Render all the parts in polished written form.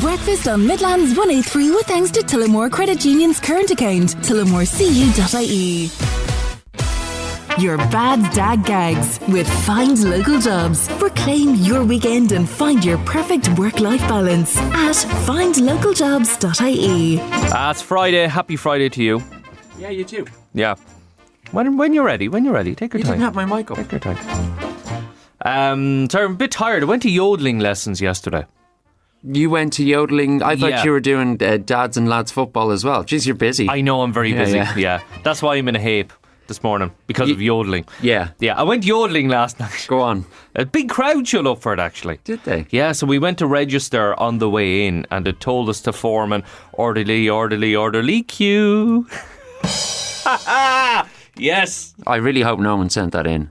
Breakfast on Midlands 183 with thanks to Tullamore Credit Union's current account, tullamorecu.ie. Your bad dad gags with Find Local Jobs. Proclaim your weekend and find your perfect work-life balance at findlocaljobs.ie. It's Friday. Happy Friday to you. Yeah, you too. Yeah. When you're ready, take your time. You didn't have my mic up. Take your time. Sorry, I'm a bit tired. I went to yodeling lessons yesterday. You went to yodeling. I thought you were doing dads and lads football as well. Jeez, you're busy. I know, I'm very busy. Yeah. That's why I'm in a hape this morning, because of yodeling. Yeah. I went yodeling last night. Go on. A big crowd showed up for it, actually. Did they? Yeah, so we went to register on the way in, and it told us to form an orderly queue. Yes. I really hope no one sent that in.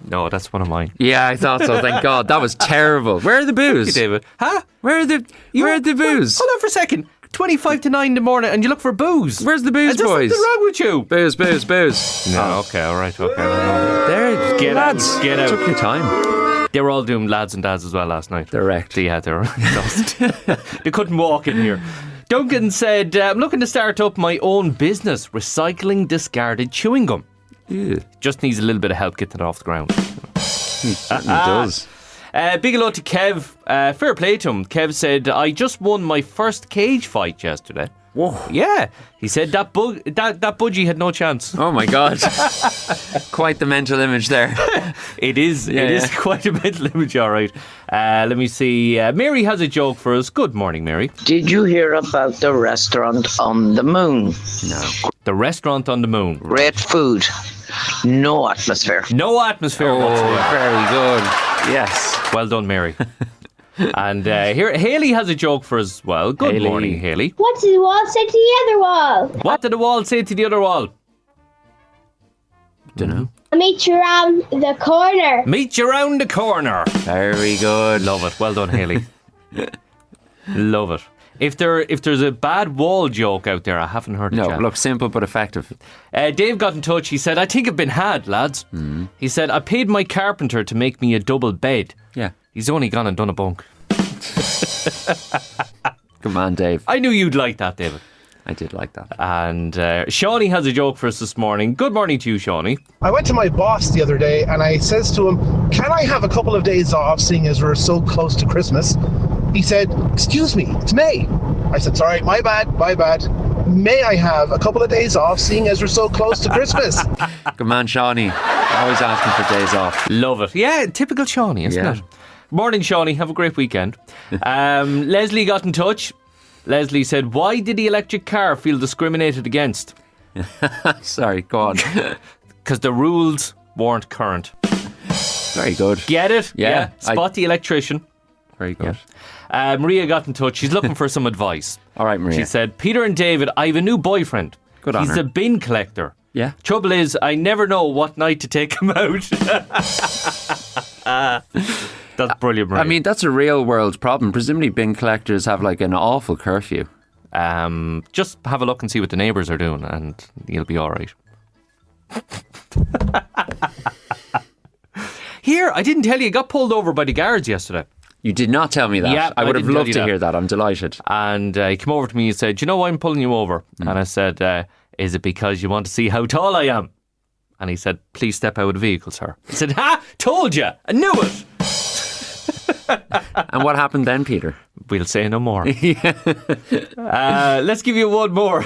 No, that's one of mine. Yeah, I thought so. Thank God. That was terrible. Where are the booze? Thank you, David. Huh? Where are the booze? Hold on for a second. 25 to 9 in the morning and you look for booze. Where's the booze, boys? What's wrong with you? Booze. No, okay, all right, okay. There, Get lads. Get out. Took your time. They were all doing lads and dads as well last night. They're wrecked. Yeah, they were exhausted. They couldn't walk in here. Duncan said, I'm looking to start up my own business, recycling discarded chewing gum. Ew. Just needs a little bit of help getting it off the ground. He certainly does. Big hello to Kev. Fair play to him. Kev said, I just won my first cage fight yesterday. Whoa. Yeah. He said that budgie had no chance. Oh my God. Quite the mental image there. It is quite a mental image, all right. Let me see. Mary has a joke for us. Good morning, Mary. Did you hear about the restaurant on the moon? No. The restaurant on the moon. Great food. No atmosphere. No atmosphere whatsoever. Very good. Yes. Well done, Mary. And here, Hayley has a joke for us as well. Good morning, Hayley. What did the wall say to the other wall? What did the wall say to the other wall? Dunno. I'll meet you around the corner. Meet you round the corner. Very good. Love it. Well done, Hayley. Love it. If there's a bad wall joke out there, I haven't heard it yet. No, look, simple but effective. Dave got in touch. He said, I think I've been had, lads. Mm. He said, I paid my carpenter to make me a double bed. Yeah. He's only gone and done a bunk. Good man, Dave. I knew you'd like that, David. I did like that. And Shawnee has a joke for us this morning. Good morning to you, Shawnee. I went to my boss the other day and I says to him, can I have a couple of days off seeing as we're so close to Christmas? He said, excuse me, it's May. I said, sorry, my bad. May I have a couple of days off seeing as we're so close to Christmas? Good man, Shawnee. Always asking for days off. Love it. Yeah, typical Shawnee, isn't it? Morning, Shawnee. Have a great weekend. Leslie got in touch. Leslie said, why did the electric car feel discriminated against? Sorry, go on. Because the rules weren't current. Very good. Get it? Yeah. Spot the electrician. Very good. Yeah. Maria got in touch. She's looking for some advice. All right, Maria. She said, Peter and David, I have a new boyfriend. Good on He's her. a bin collector. Yeah. Trouble is, I never know what night to take him out. That's brilliant, Maria. I mean, that's a real world problem. Presumably bin collectors have like an awful curfew. Just have a look and see what the neighbours are doing and you'll be alright. Here, I didn't tell you, I got pulled over by the guards yesterday. You did not tell me that. Yeah, I would have loved to that. hear that. I'm delighted. And he came over to me and said, do you know why I'm pulling you over? And I said, is it because you want to see how tall I am? And he said, please step out of the vehicle, sir. I said, told you, I knew it. And what happened then, Peter? We'll say no more. Let's give you one more.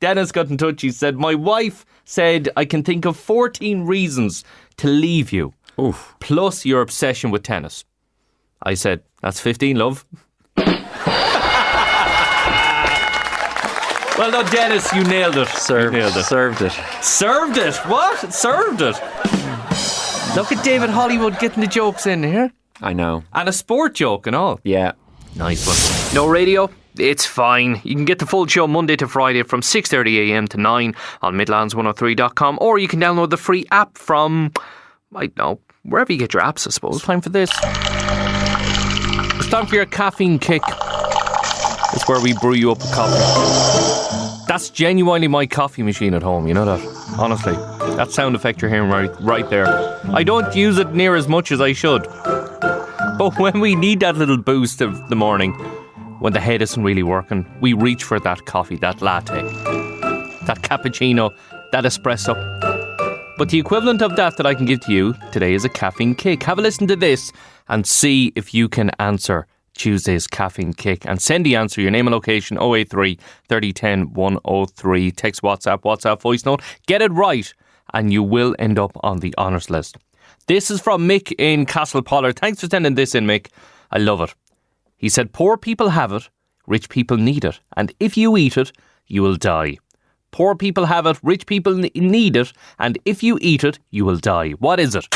Dennis got in touch. He said, my wife said I can think of 14 reasons to leave you. Oof. Plus your obsession with tennis. I said, that's 15, love. Well done, Dennis. You nailed it. Served it. Served it. What? Served it. Look at David Hollywood getting the jokes in here. I know. And a sport joke and all. Yeah. Nice one. No radio? It's fine. You can get the full show Monday to Friday from 6:30am to 9 on midlands103.com, or you can download the free app from, I don't know, wherever you get your apps, I suppose. Time for this. It's time for your Caffeine Kick. It's where we brew you up a coffee. That's genuinely my coffee machine at home, you know that? Honestly. That sound effect you're hearing right there. I don't use it near as much as I should. But when we need that little boost of the morning, when the head isn't really working, we reach for that coffee, that latte, that cappuccino, that espresso. But the equivalent of that I can give to you today is a caffeine kick. Have a listen to this and see if you can answer Tuesday's caffeine kick. And send the answer, your name and location, 083 3010 103. Text WhatsApp voice note. Get it right and you will end up on the honours list. This is from Mick in Castlepollard. Thanks for sending this in, Mick. I love it. He said, poor people have it, rich people need it. And if you eat it, you will die. Poor people have it, rich people need it, and if you eat it, you will die. What is it?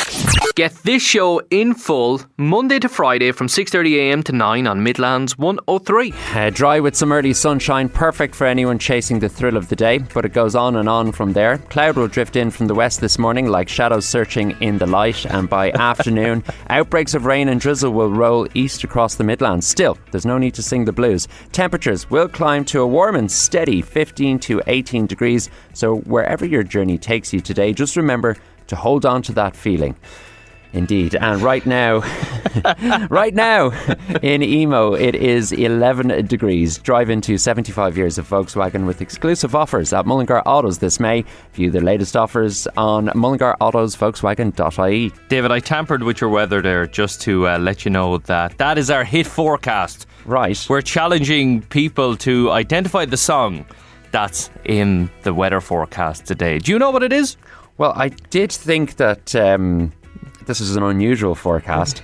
Get this show in full Monday to Friday from 6:30am to 9 on Midlands 103. Dry with some early sunshine, perfect for anyone chasing the thrill of the day, but it goes on and on from there. Cloud will drift in from the west this morning like shadows searching in the light, and by afternoon, outbreaks of rain and drizzle will roll east across the Midlands. Still, there's no need to sing the blues. Temperatures will climb to a warm and steady 15 to 18 degrees, so wherever your journey takes you today, just remember to hold on to that feeling. Indeed. And right now in Emo, it is 11 degrees. Drive into 75 years of Volkswagen with exclusive offers at Mullingar Autos this May. View the latest offers on mullingarautos.volkswagen.ie. David, I tampered with your weather there just to let you know that is our hit forecast. Right. We're challenging people to identify the song that's in the weather forecast today. Do you know what it is? Well, I did think that this is an unusual forecast.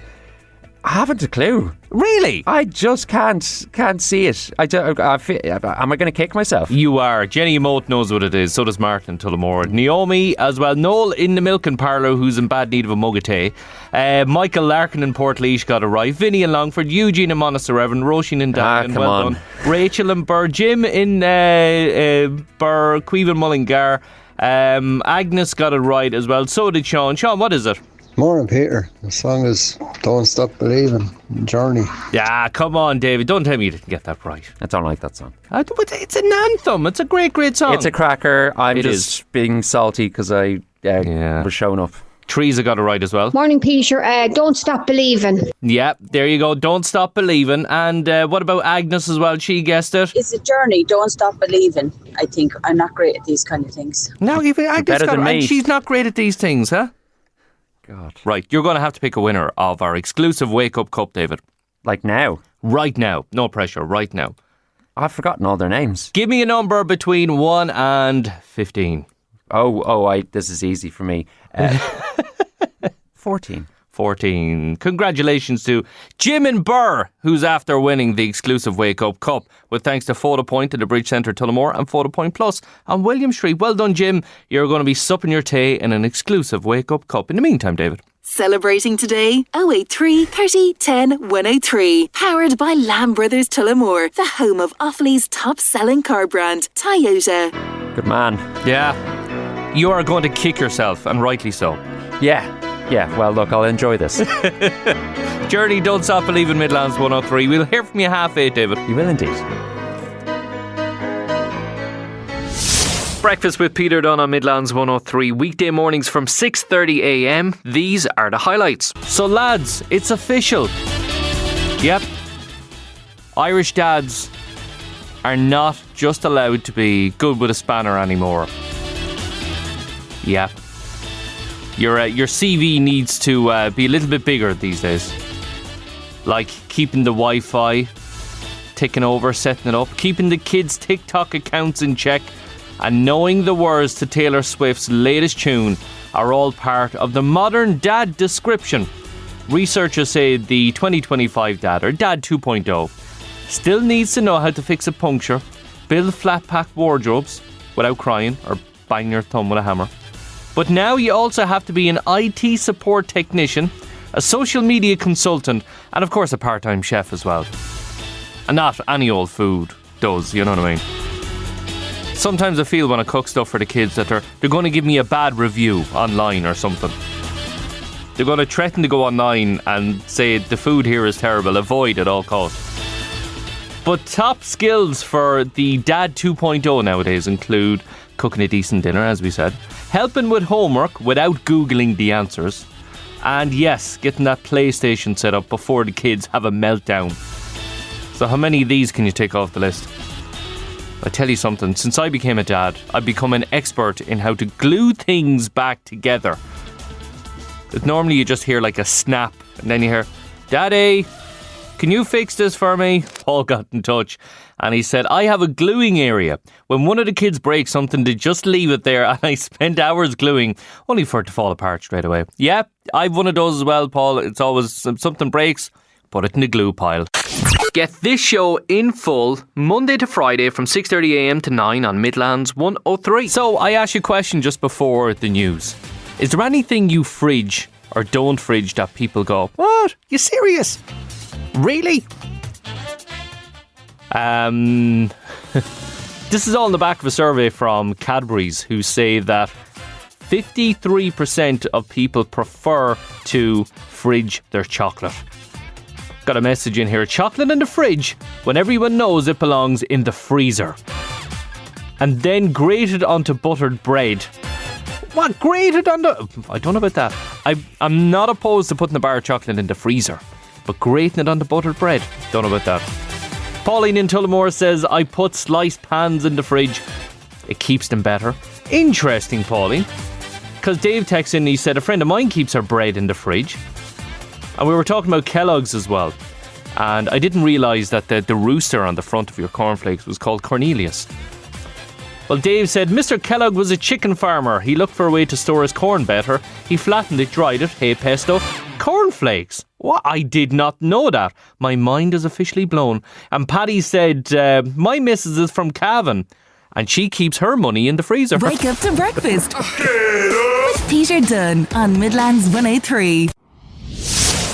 I haven't a clue. Really? I just can't see it. Am I going to kick myself? You are. Jenny Moat knows what it is. So does Martin Tullamore. Naomi as well. Noel in the Milk and Parlour, who's in bad need of a mug of tea. Michael Larkin in Portlaoise got it right. Vinny in Longford. Eugene in Monasterevin. Roisin in Dublin. Well done. Rachel in Burr. Jim in Burr. Queven Mullingar. Agnes got it right as well. So did Sean. Sean, what is it? Morning, Peter. The song is Don't Stop Believing, Journey. Yeah, come on, David. Don't tell me you didn't get that right. I don't like that song. But it's an anthem. It's a great song. It's a cracker. I'm just being salty because I was showing up. Teresa got it right as well. Morning, Peter. Don't Stop Believing. Yeah, there you go. Don't Stop Believing. And what about Agnes as well? She guessed it. It's a journey. Don't stop believing. I think I'm not great at these kind of things. No, Agnes got it, and she's not great at these things, huh? God. Right, you're going to have to pick a winner of our exclusive Wake Up Cup, David. Like now? Right now. No pressure, right now. I've forgotten all their names. Give me a number between 1 and 15. This is easy for me. 14. 14. Congratulations to Jim in Burr, who's after winning the exclusive Wake Up Cup, with thanks to Photo Point at the Bridge Centre Tullamore and Photo Point Plus on William Street. Well done, Jim. You're going to be supping your tea in an exclusive Wake Up Cup. In the meantime, David. Celebrating today, 083 30 10 103. Powered by Lamb Brothers Tullamore, the home of Offaly's top-selling car brand, Toyota. Good man. Yeah. You are going to kick yourself, and rightly so. Yeah, well, look, I'll enjoy this. Journey, Don't Stop Believing, Midlands 103. We'll hear from you 8:30, David. You will indeed. Breakfast with Peter Dunne on Midlands 103. Weekday mornings from 6:30am. These are the highlights. So, lads, it's official. Yep. Irish dads are not just allowed to be good with a spanner anymore. Yep. Your CV needs to be a little bit bigger these days. Like keeping the Wi-Fi ticking over, setting it up, keeping the kids' TikTok accounts in check, and knowing the words to Taylor Swift's latest tune are all part of the modern dad description. Researchers say the 2025 dad, or Dad 2.0, still needs to know how to fix a puncture, build flat-pack wardrobes without crying or bang your thumb with a hammer. But now you also have to be an IT support technician, a social media consultant, and of course a part-time chef as well. And not any old food does, you know what I mean? Sometimes I feel when I cook stuff for the kids that they're going to give me a bad review online or something. They're going to threaten to go online and say the food here is terrible, avoid at all costs. But top skills for the Dad 2.0 nowadays include cooking a decent dinner, as we said, helping with homework without Googling the answers, and yes, getting that PlayStation set up before the kids have a meltdown. So how many of these can you take off the list? I tell you something, since I became a dad, I've become an expert in how to glue things back together. But normally you just hear like a snap, and then you hear, Daddy, can you fix this for me? Paul got in touch and he said, I have a gluing area. When one of the kids breaks something, they just leave it there, and I spend hours gluing, only for it to fall apart straight away. Yeah, I've one of those as well, Paul. It's always something breaks, put it in the glue pile. Get this show in full Monday to Friday from 6:30am to 9 on Midlands 103. So I asked you a question just before the news. Is there anything you fridge or don't fridge that people go, what? You serious? Really? This is all in the back of a survey from Cadbury's, who say that 53% of people prefer to fridge their chocolate. Got a message in here. Chocolate in the fridge when everyone knows it belongs in the freezer. And then grated onto buttered bread. What? Grated on the... I don't know about that. I'm not opposed to putting a bar of chocolate in the freezer, but grating it on the buttered bread, don't know about that. Pauline in Tullamore says, I put sliced pans in the fridge. It keeps them better. Interesting, Pauline. Because Dave texted in and he said, a friend of mine keeps her bread in the fridge. And we were talking about Kellogg's as well. And I didn't realise that the rooster on the front of your cornflakes was called Cornelius. Well, Dave said, Mr. Kellogg was a chicken farmer. He looked for a way to store his corn better. He flattened it, dried it, hey pesto, cornflakes. What? I did not know that. My mind is officially blown. And Paddy said, my missus is from Cavan and she keeps her money in the freezer. Wake up to breakfast with Peter Dunne on Midlands 103.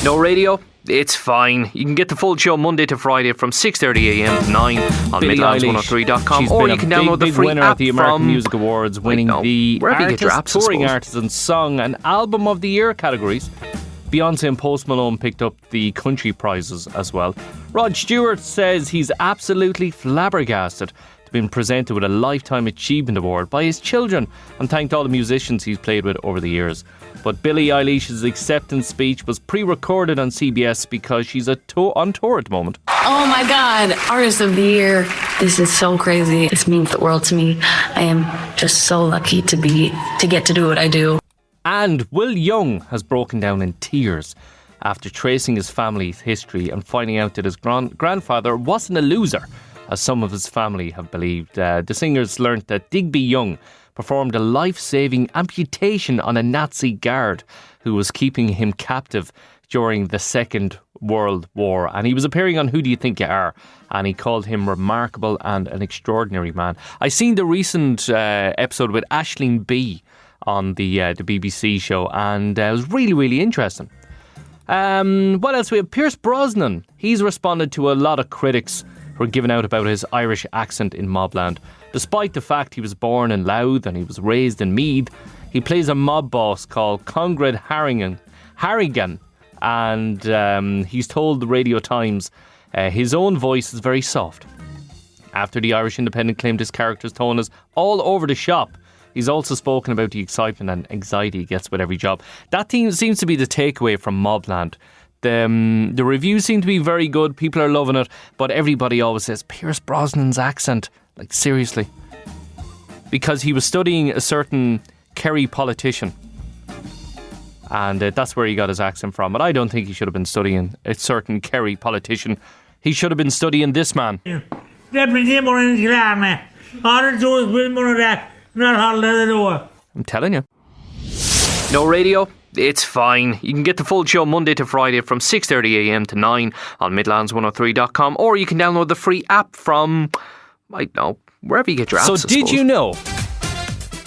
No radio? It's fine. You can get the full show Monday to Friday from 6:30am to 9 on Midlands103.com, or you can download the free winner app at the American from Music Awards, winning the Touring Artist and Song and Album of the Year categories. Beyonce and Post Malone picked up the country prizes as well. Rod Stewart says he's absolutely flabbergasted to be presented with a Lifetime Achievement Award by his children, and thanked all the musicians he's played with over the years. But Billie Eilish's acceptance speech was pre-recorded on CBS because she's on tour at the moment. Oh my God, Artist of the Year. This is so crazy. This means the world to me. I am just so lucky to get to do what I do. And Will Young has broken down in tears after tracing his family's history and finding out that his grandfather wasn't a loser, as some of his family have believed. The singers learnt that Digby Young performed a life-saving amputation on a Nazi guard who was keeping him captive during the Second World War. And he was appearing on Who Do You Think You Are? And he called him remarkable and an extraordinary man. I seen the recent episode with Aisling B on the BBC show, and it was really, really interesting. What else? We have Pierce Brosnan. He's responded to a lot of critics who are giving out about his Irish accent in Mobland. Despite the fact he was born in Louth and he was raised in Meath, he plays a mob boss called Conrad Harrigan, and he's told the Radio Times his own voice is very soft. After the Irish Independent claimed his character's tone is all over the shop, he's also spoken about the excitement and anxiety he gets with every job. That seems to be the takeaway from Mobland. The reviews seem to be very good. People are loving it, but everybody always says Pierce Brosnan's accent. Like, seriously. Because he was studying a certain Kerry politician, and that's where he got his accent from. But I don't think he should have been studying a certain Kerry politician. He should have been studying this man. I'm telling you. No radio? It's fine. You can get the full show Monday to Friday from 6:30am to 9 on Midlands103.com, or you can download the free app from, I don't know, wherever you get your apps. So did you know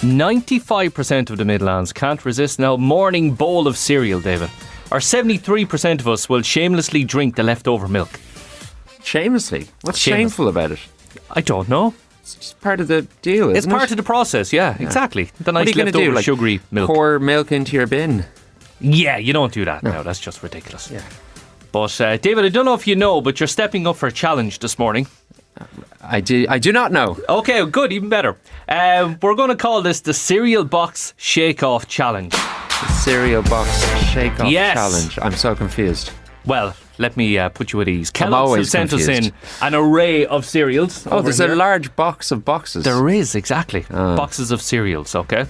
95% of the Midlands can't resist now morning bowl of cereal, David? Or 73% of us will shamelessly drink the leftover milk. Shamelessly? What's shameful about it? I don't know. It's just part of the deal, isn't it? It's part of the process, yeah. Exactly. The nice leftover like, sugary milk. Pour milk into your bin? Yeah, you don't do that now. That's just ridiculous. Yeah. But David, I don't know if you know, but you're stepping up for a challenge this morning. I do not know. Okay, good, even better. We're going to call this the Cereal Box Shake-Off Challenge. The Cereal Box Shake-Off Challenge. I'm so confused. Well, let me put you at ease. Kellogg's always have sent us confused. in an array of cereals. Oh, over there's here. a large box of boxes. There is, exactly. Boxes of cereals, okay?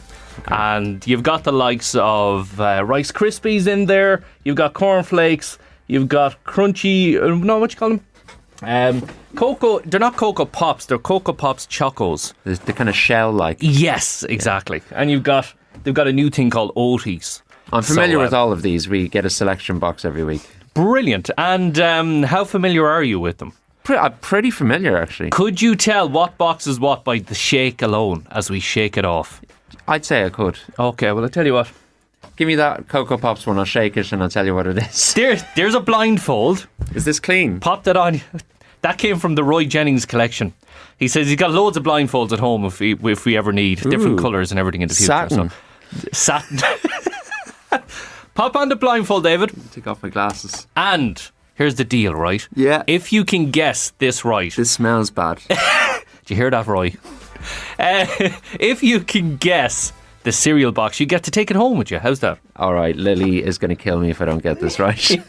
And you've got the likes of Rice Krispies in there. You've got cornflakes. You've got crunchy, no, what you call them? Cocoa, they're not Cocoa Pops, they're Cocoa Pops Chocos. The kind of shell-like. Yes, exactly. And they've got a new thing called Oaties. I'm familiar with all of these. We get a selection box every week. Brilliant. And how familiar are you with them? I'm pretty familiar, actually. Could you tell what box is what by the shake alone as we shake it off? I'd say I could. Okay, well, I'll tell you what. Give me that Cocoa Pops one. I'll shake it and I'll tell you what it is. There's a blindfold. Is this clean? Pop that on. That came from the Roy Jennings collection. He says he's got loads of blindfolds at home if we ever need different colours and everything in the future. Satin. So, satin. Pop on the blindfold, David. Take off my glasses. And here's the deal, right? Yeah. If you can guess this right. This smells bad. Did you hear that, Roy? If you can guess the cereal box, you get to take it home with you. How's that? All right, Lily is going to kill me if I don't get this right.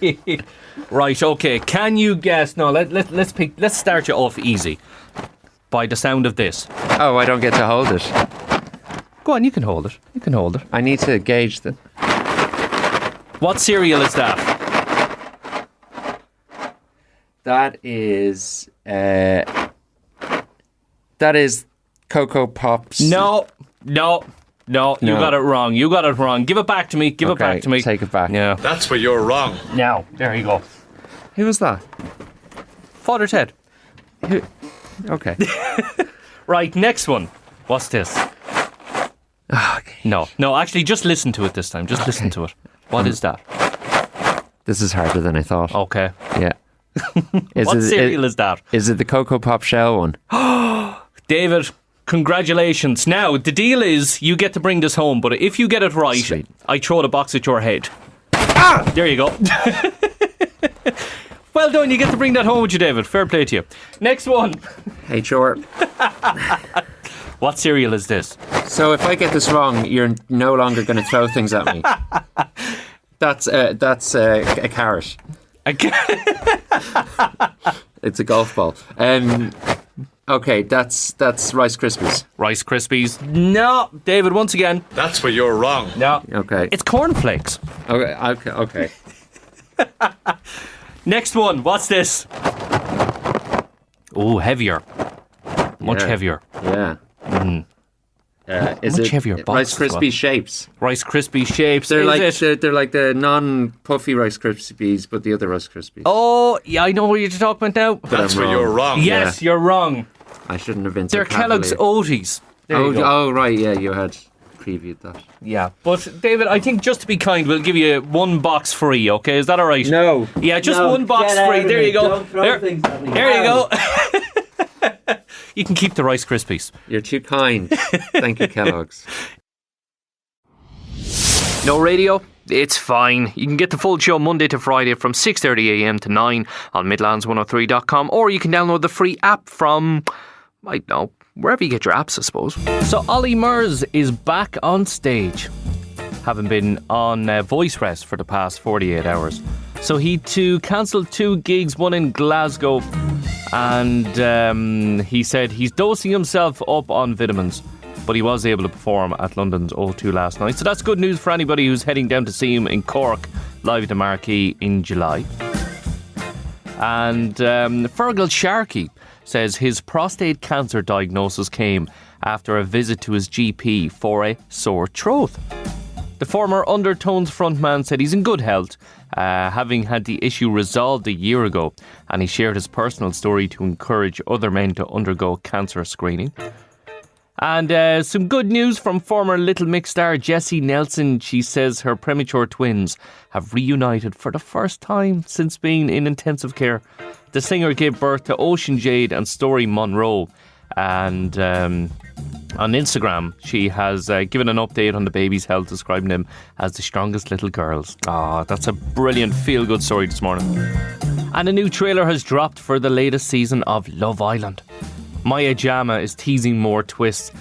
Right, okay. Can you guess? No, let's start you off easy by the sound of this. Oh, I don't get to hold it. Go on, you can hold it. You can hold it. I need to gauge the... What cereal is that? That is Cocoa Pops. No. You got it wrong. Give it back to me. Give it back to me. Take it back. Yeah. That's where you're wrong. Now, there you go. Who was that? Father Ted. Okay. Right, next one. What's this? Okay. No, actually, just listen to it this time. Just listen to it. What is that? This is harder than I thought. Okay. Yeah. What cereal is that? Is it the Cocoa Pop shell one? David, congratulations. Now, the deal is you get to bring this home, but if you get it right, Sweet. I throw the box at your head. Ah! There you go. Well done, you get to bring that home with you, David. Fair play to you. Next one. Hey, short. What cereal is this? So if I get this wrong, you're no longer going to throw things at me. That's a carrot. It's a golf ball. Okay, that's Rice Krispies. Rice Krispies. No, David, once again. That's where you're wrong. No. Okay. It's cornflakes. Okay. Next one. What's this? Oh, heavier. Much heavier. Yeah. Is Much it heavier box Rice as well. Krispie shapes? Rice Krispie shapes. They're is it? they're like the non-puffy Rice Krispies, but the other Rice Krispies. Oh, yeah, I know what you're talking about now. That's where you're wrong. Yes, you're wrong. I shouldn't have been so They're Kellogg's cavalier. Oaties. There you go. Oh, right, yeah, you had previewed that. Yeah, but David, I think just to be kind, we'll give you one box free, okay? Is that all right? No. Yeah, just one box free. There you go. There you go. You can keep the Rice Krispies. You're too kind. Thank you, Kellogg's. No radio? It's fine. You can get the full show Monday to Friday from 6:30am to 9 on Midlands103.com, or you can download the free app from, I don't know, wherever you get your apps, I suppose. So Ollie Murs is back on stage, having been on voice rest for the past 48 hours. So he too cancelled 2 gigs, one in Glasgow, and he said he's dosing himself up on vitamins, but he was able to perform at London's O2 last night. So that's good news for anybody who's heading down to see him in Cork, live at the Marquee in July. And Fergal Sharkey says his prostate cancer diagnosis came after a visit to his GP for a sore throat. The former Undertones frontman said he's in good health, having had the issue resolved a year ago, and he shared his personal story to encourage other men to undergo cancer screening. And some good news from former Little Mix star Jessie Nelson. She says her premature twins have reunited for the first time since being in intensive care. The singer gave birth to Ocean Jade and Story Monroe, and on Instagram she has given an update on the baby's health, describing them as the strongest little girls. That's a brilliant feel-good story this morning. And a new trailer has dropped for the latest season of Love Island. Maya Jama is teasing more twists.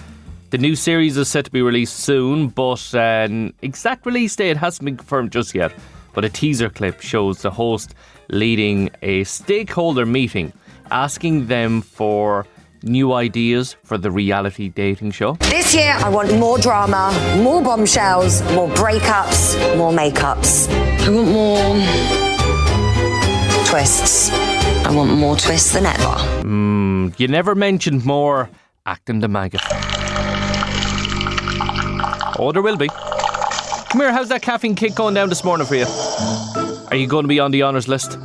The new series is set to be released soon, but an exact release date hasn't been confirmed just yet. But a teaser clip shows the host leading a stakeholder meeting, asking them for new ideas for the reality dating show. This year, I want more drama, more bombshells, more breakups, more makeups. I want more twists. I want more twists than ever. You never mentioned more acting the maggot. Oh, there will be. Come here, how's that caffeine kick going down this morning for you? Are you going to be on the honours list?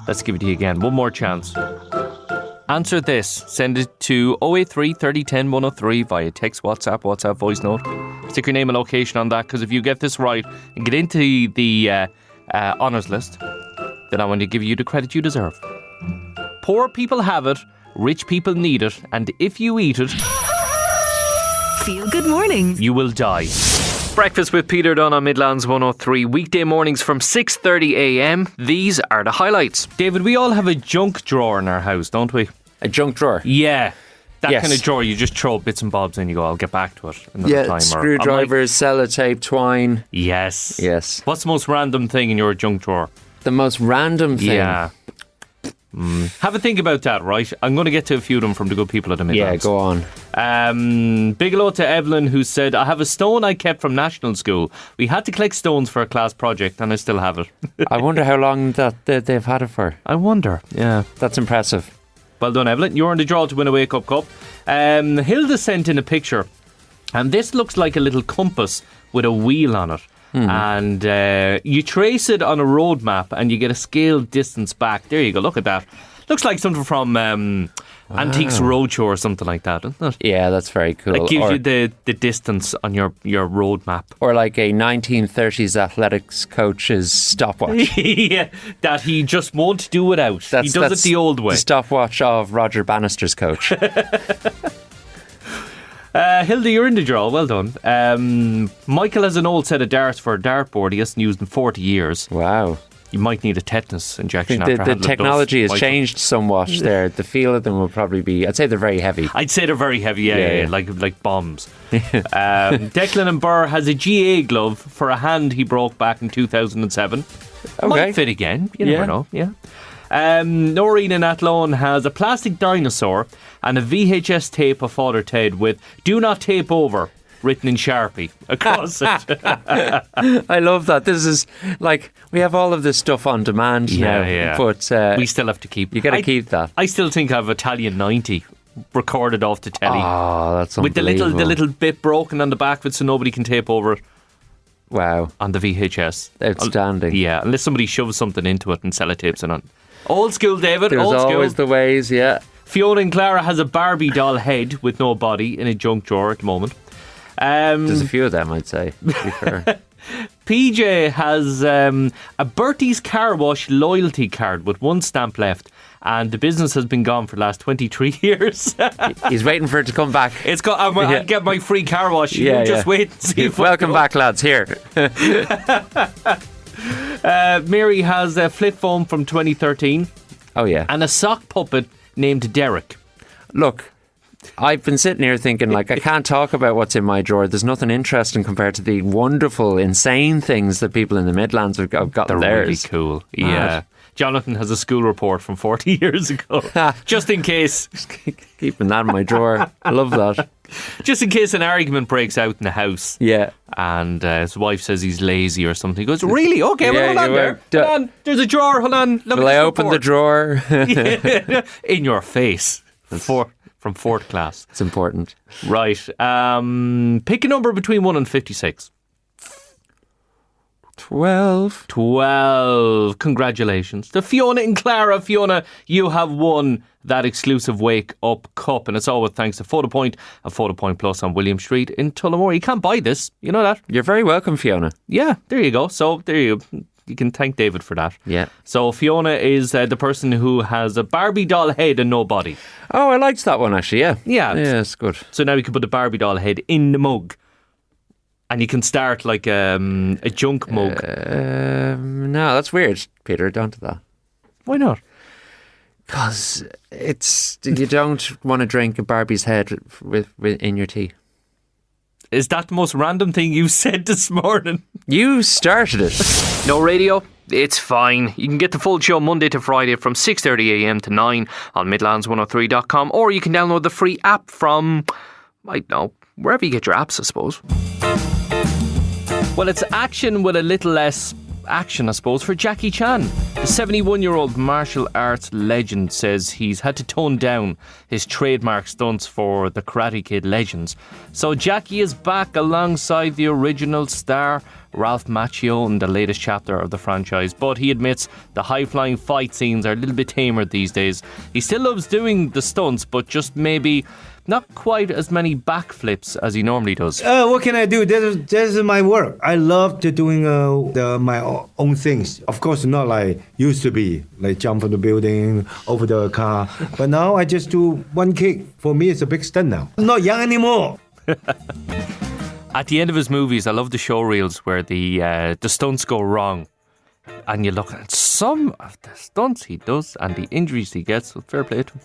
Let's give it to you again. One more chance. Answer this. Send it to 083 3010 103 via text, WhatsApp voice note. Stick your name and location on that, because if you get this right and get into the honours list, then I want to give you the credit you deserve. Poor people have it, rich people need it, and if you eat it, Feel good mornings. you will die. Breakfast with Peter Dunne on Midlands 103, weekday mornings from 6:30am. These are the highlights. David, we all have a junk drawer in our house, don't we? A junk drawer? Yeah. That Yes. kind of drawer, you just throw bits and bobs in, you go, I'll get back to it another time. Screwdrivers, sellotape, twine. Yes. Yes. What's the most random thing in your junk drawer? The most random thing? Yeah. Have a think about that, right? I'm going to get to a few of them from the good people at the Midlands. Yeah, go on. Big hello to Evelyn, who said, I have a stone I kept from national school. We had to collect stones for a class project and I still have it. I wonder how long that they've had it for. I wonder, yeah. That's impressive. Well done, Evelyn. You're on the draw to win a Wake Up Cup. Hilda sent in a picture, and this looks like a little compass with a wheel on it. And you trace it on a road map and you get a scale distance back. There you go, look at that. Looks like something from Antiques Roadshow or something like that, doesn't it? Yeah, that's very cool. It gives you the distance on your road map. Or like a 1930s athletics coach's stopwatch. Yeah, that he just won't do without. He does it the old way. The stopwatch of Roger Bannister's coach. Hilda, you're in the draw. Well done. Michael has an old set of darts for a dartboard he hasn't used in 40 years. Wow. You might need a tetanus injection I think after the technology has Michael. changed somewhat there. The feel of them will probably be, I'd say they're very heavy. I'd say they're very heavy, yeah. Like bombs. Declan and Burr has a GA glove for a hand he broke back in 2007. Okay. Might fit again. You never know. Yeah. Noreen in Athlone has a plastic dinosaur and a VHS tape of Father Ted with "Do not tape over" written in Sharpie across it. I love that. This is like, we have all of this stuff on demand now, but we still have to keep. You got to keep that. I still think I have Italian 90 recorded off the telly. Oh, that's with unbelievable. the little bit broken on the back of it, so nobody can tape over it. Wow. On the VHS. Outstanding. Yeah, unless somebody shoves something into it and sellotapes it on. Old school, David. There's old school. always the ways, yeah. Fiona and Clara has a Barbie doll head with no body in a junk drawer at the moment. There's a few of them, I'd say, to be fair. PJ has a Bertie's Car Wash loyalty card with one stamp left, and the business has been gone for the last 23 years. He's waiting for it to come back. It's got. I'll get my free car wash. Yeah, you just wait and see. Welcome back, lads. Here. Mary has a flip phone from 2013. Oh, yeah. And a sock puppet named Derek. Look, I've been sitting here thinking, like, I can't talk about what's in my drawer. There's nothing interesting compared to the wonderful, insane things that people in the Midlands have got in They're theirs. really cool. Yeah. Jonathan has a school report from 40 years ago. Just in case. Keeping that in my drawer. I love that. Just in case an argument breaks out in the house. Yeah. And his wife says he's lazy or something. He goes, really? Okay, well, hold on you there. were- Hold on. There's a drawer. Hold on. Look Will at I this open the report. drawer? Yeah. In your face. From fourth class. It's important. Right. Pick a number between 1 and 56. 12. 12. Congratulations to Fiona and Clara. Fiona, you have won that exclusive Wake Up Cup, and it's all with thanks to Photo Point and Photo Point Plus on William Street in Tullamore. You can't buy this, you know that? You're very welcome, Fiona. Yeah, there you go. So there you go. You can thank David for that. Yeah. So Fiona is the person who has a Barbie doll head and no body. Oh, I liked that one, actually, yeah. Yeah. Yeah, it's good. So now you can put the Barbie doll head in the mug. And you can start like a junk mug. No, that's weird, Peter. Don't do that. Why not? Because you don't want to drink a Barbie's head with in your tea. Is that the most random thing you said this morning? You started it. No radio? It's fine. You can get the full show Monday to Friday from 6:30am to 9 on Midlands103.com, or you can download the free app from, I don't know, wherever you get your apps, I suppose. Well, it's action with a little less action, I suppose, for Jackie Chan. The 71-year-old martial arts legend says he's had to tone down his trademark stunts for the Karate Kid legends. So Jackie is back alongside the original star Ralph Macchio in the latest chapter of the franchise, but he admits the high-flying fight scenes are a little bit tamer these days. He still loves doing the stunts, but just maybe not quite as many backflips as he normally does. What can I do? This is my work. I love to doing my own things. Of course, not like used to be, like jump from the building, over the car. But now I just do one kick. For me, it's a big stunt now. I'm not young anymore. At the end of his movies, I love the show reels where the stunts go wrong. And you look at some of the stunts he does and the injuries he gets. So fair play to him.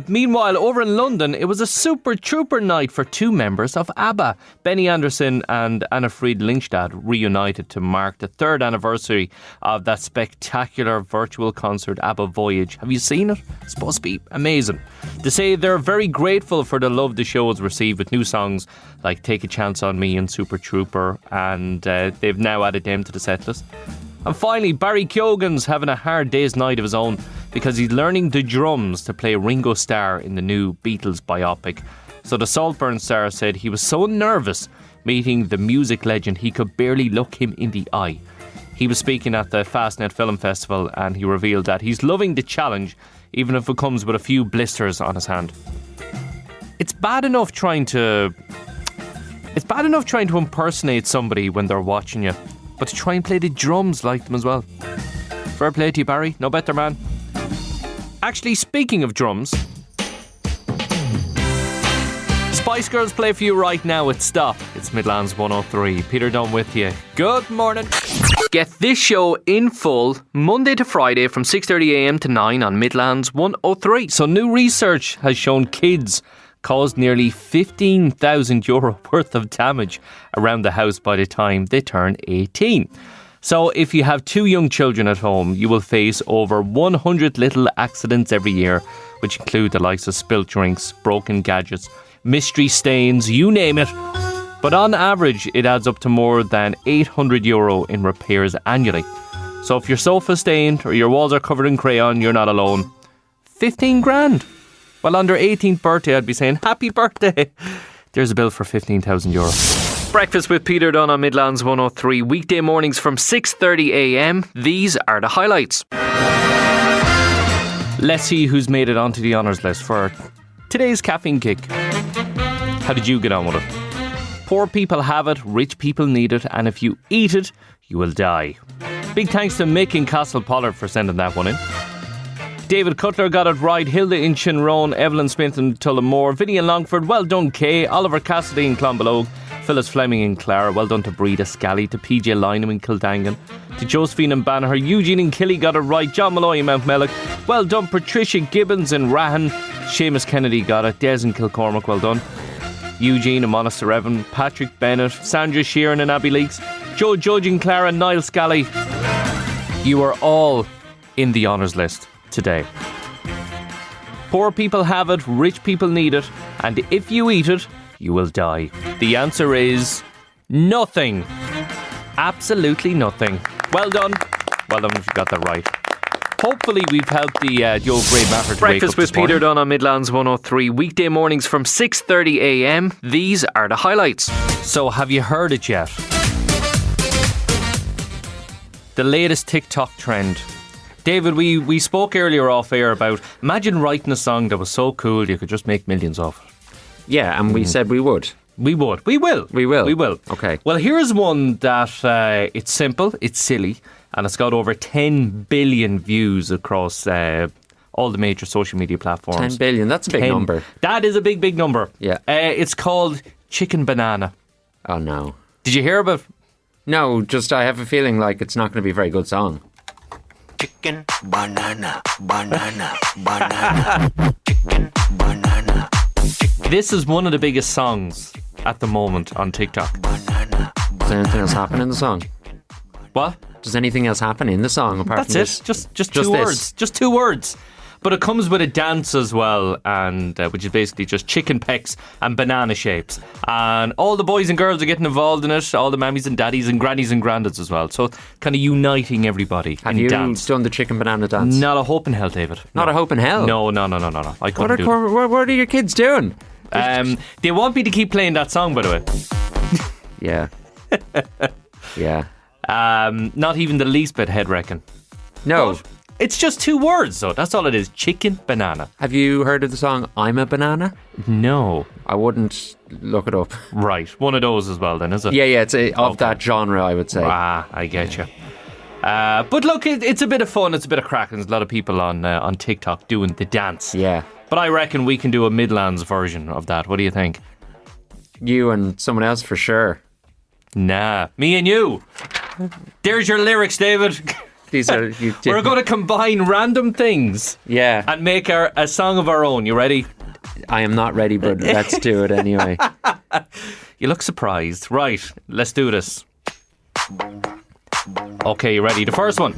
Meanwhile, over in London, it was a super trooper night for two members of ABBA. Benny Andersson and Anna-Fried Lindstad reunited to mark the 3rd anniversary of that spectacular virtual concert, ABBA Voyage. Have you seen it? It's supposed to be amazing. They say they're very grateful for the love the show has received with new songs like Take a Chance on Me and Super Trooper, and they've now added them to the set list. And finally, Barry Keoghan's having a hard day's night of his own because he's learning the drums to play Ringo Starr in the new Beatles biopic. So the Saltburn star said he was so nervous meeting the music legend he could barely look him in the eye. He was speaking at the Fastnet Film Festival and he revealed that he's loving the challenge even if it comes with a few blisters on his hand. It's bad enough trying to impersonate somebody when they're watching you, but to try and play the drums like them as well. Fair play to you, Barry. No better man. Actually, speaking of drums, Spice Girls play for you right now at Stop. It's Midlands 103. Peter Dunne with you. Good morning. Get this show in full Monday to Friday from 6:30am to 9 on Midlands 103. So new research has shown kids caused nearly €15,000 worth of damage around the house by the time they turn 18. So if you have two young children at home, you will face over 100 little accidents every year, which include the likes of spilt drinks, broken gadgets, mystery stains, you name it. But on average, it adds up to more than €800 in repairs annually. So if your sofa stained or your walls are covered in crayon, you're not alone. 15 grand. Well, on their 18th birthday, I'd be saying, happy birthday. There's a bill for €15,000. Breakfast with Peter Dunne on Midlands 103. Weekday mornings from 6:30am. These are the highlights. Let's see who's made it onto the honours list for today's Caffeine Kick. How did you get on with it? Poor people have it, rich people need it, and if you eat it, you will die. Big thanks to Mick in Castle Pollard for sending that one in. David Cutler got it right. Hilda in Shinrone, Evelyn Smith in Tullamore, Vinny in Longford, well done Kay, Oliver Cassidy in Clonbelogue, Phyllis Fleming in Clara, well done to Breda Scally, to PJ Lynham in Kildangan, to Josephine in Banagher, Eugene in Killy got it right, John Malloy in Mount Mellick, well done Patricia Gibbons in Rahan, Seamus Kennedy got it, Des in Kilcormac, well done, Eugene in Monasterevin, Patrick Bennett, Sandra Sheeran in Abbey Leaks, Joe Judge in Clara, Niall Scally. You are all in the honours list today. Poor people have it, rich people need it, and if you eat it, you will die. The answer is nothing. Absolutely nothing. Well done. Well done if you got that right. Hopefully we've helped the Joe Gray Matter to Breakfast wake up with this morning. Peter Dunne on Midlands 103. Weekday mornings from 6:30am. These are the highlights. So have you heard it yet? The latest TikTok trend. David, we spoke earlier off air about, imagine writing a song that was so cool you could just make millions off it. Yeah, and we said we would. We would. We will. We will. We will. Okay. Well, here's one that it's simple, it's silly, and it's got over 10 billion views across all the major social media platforms. 10 billion, that's a big number. That is a big, big number. Yeah. It's called Chicken Banana. Oh, no. Did you hear about it? No, just I have a feeling like it's not going to be a very good song. Chicken, banana, banana, banana. Chicken, banana. This is one of the biggest songs at the moment on TikTok. Banana, banana. Does anything else happen in the song? What? Does anything else happen in the song apart That's from it. this? Just two words. Just 2 words. But it comes with a dance as well, and which is basically just chicken pecks and banana shapes. And all the boys and girls are getting involved in it, all the mammies and daddies and grannies and granddads as well. So kind of uniting everybody Have in you dance. done the chicken banana dance? Not a hope in hell, David. Not a hope in hell? No. I couldn't do it. What are your kids doing? They want me to keep playing that song, by the way. Yeah. Yeah. Not even the least bit head wrecking. No. But it's just 2 words, though. That's all it is. Chicken banana. Have you heard of the song I'm a Banana? No. I wouldn't look it up. Right. One of those as well, then, is it? Yeah, it's of that genre, I would say. Ah, I get you. But look, it's a bit of fun. It's a bit of crack. There's a lot of people on TikTok doing the dance. Yeah. But I reckon we can do a Midlands version of that. What do you think? You and someone else for sure. Nah, me and you. There's your lyrics, David. These are We're going to combine random things. Yeah. And make a song of our own. You ready? I am not ready, but let's do it anyway. You look surprised. Right, let's do this. Okay, you ready? The first one.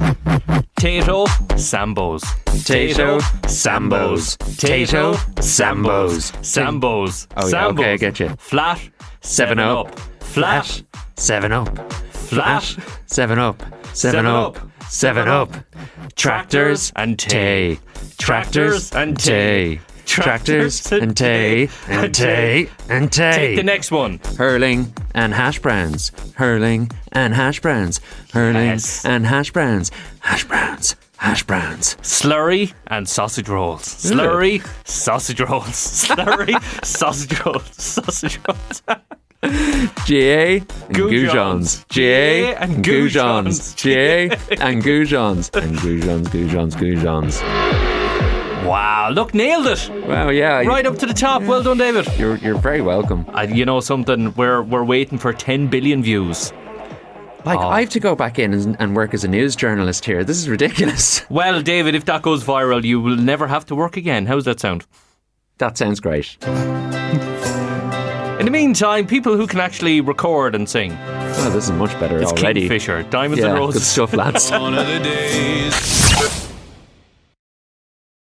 Tato Sambos. Tato Sambos. Tato Sambos. Sambos. Oh, yeah, Sambos. okay, I get you. Flat 7-Up. Flat 7-Up. Flat 7-Up. 7-Up. 7-Up. Tractors and Tay. Tractors and Tay. Tractors and Tay. And Tay. And Tay. Take the next one. Hurling and hash browns. Hurling and hash browns. Hurling Yes. and hash browns. Hash browns. Hash browns. Slurry and sausage rolls. Slurry, sausage rolls. Slurry, sausage rolls. Sausage rolls. G.A. and Goujons. Goujons. G.A. and Goujons. G.A. and Goujons. And Goujons. Wow, look, nailed it. Wow, yeah. Right up to the top. Well done, David. You're very welcome. You know something? We're waiting for 10 billion views. I have to go back in and work as a news journalist here. This is ridiculous. Well, David, if that goes viral, you will never have to work again. How's that sound? That sounds great. In the meantime, people who can actually record and sing. Oh, this is much better It's already. Kingfisher, Diamonds and Roses. Good stuff, lads. One of the days.